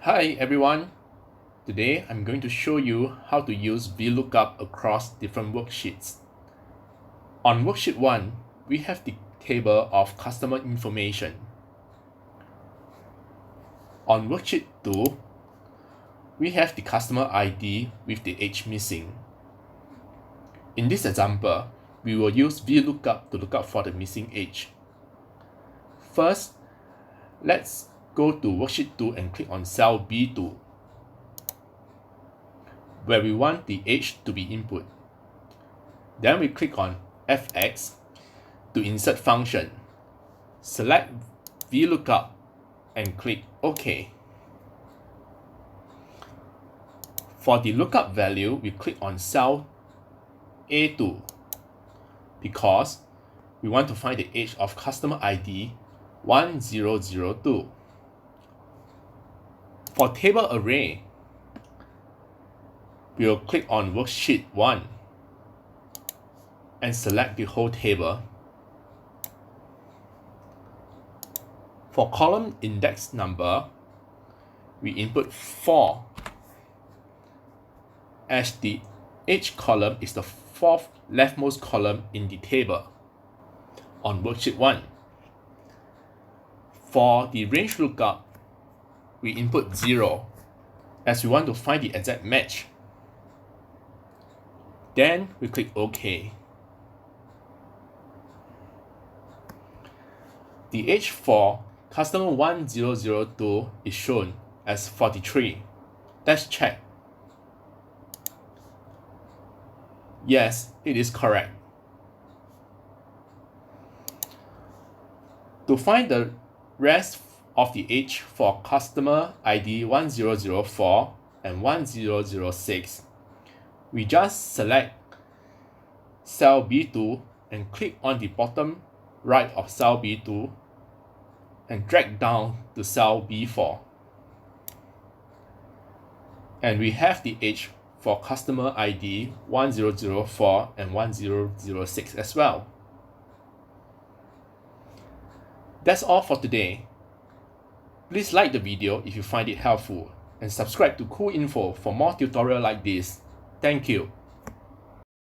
Hi everyone, today I'm going to show you how to use Vlookup across different worksheets. On worksheet 1, we have the table of customer information. On worksheet 2, we have the customer ID with the age missing. In this example, we will use Vlookup to look up for the missing age. First, let's go to worksheet 2 and click on cell B2, where we want the age to be input. Then we click on FX to insert function. Select Vlookup and click OK. For the lookup value, we click on cell A2 because we want to find the age of customer ID 1002. For table array, we will click on worksheet 1 and select the whole table. For column index number, we input 4 as the age column is the fourth leftmost column in the table on worksheet 1. For the range lookup, we input 0 as we want to find the exact match. Then we click OK. The age for customer 1002 is shown as 43. Let's check. Yes, it is correct. To find the rest of the age for customer ID 1004 and 1006, we just select cell B2 and click on the bottom right of cell B2 and drag down to cell B4. And we have the age for customer ID 1004 and 1006 as well. That's all for today. Please like the video if you find it helpful and subscribe to Cool Info for more tutorials like this. Thank you.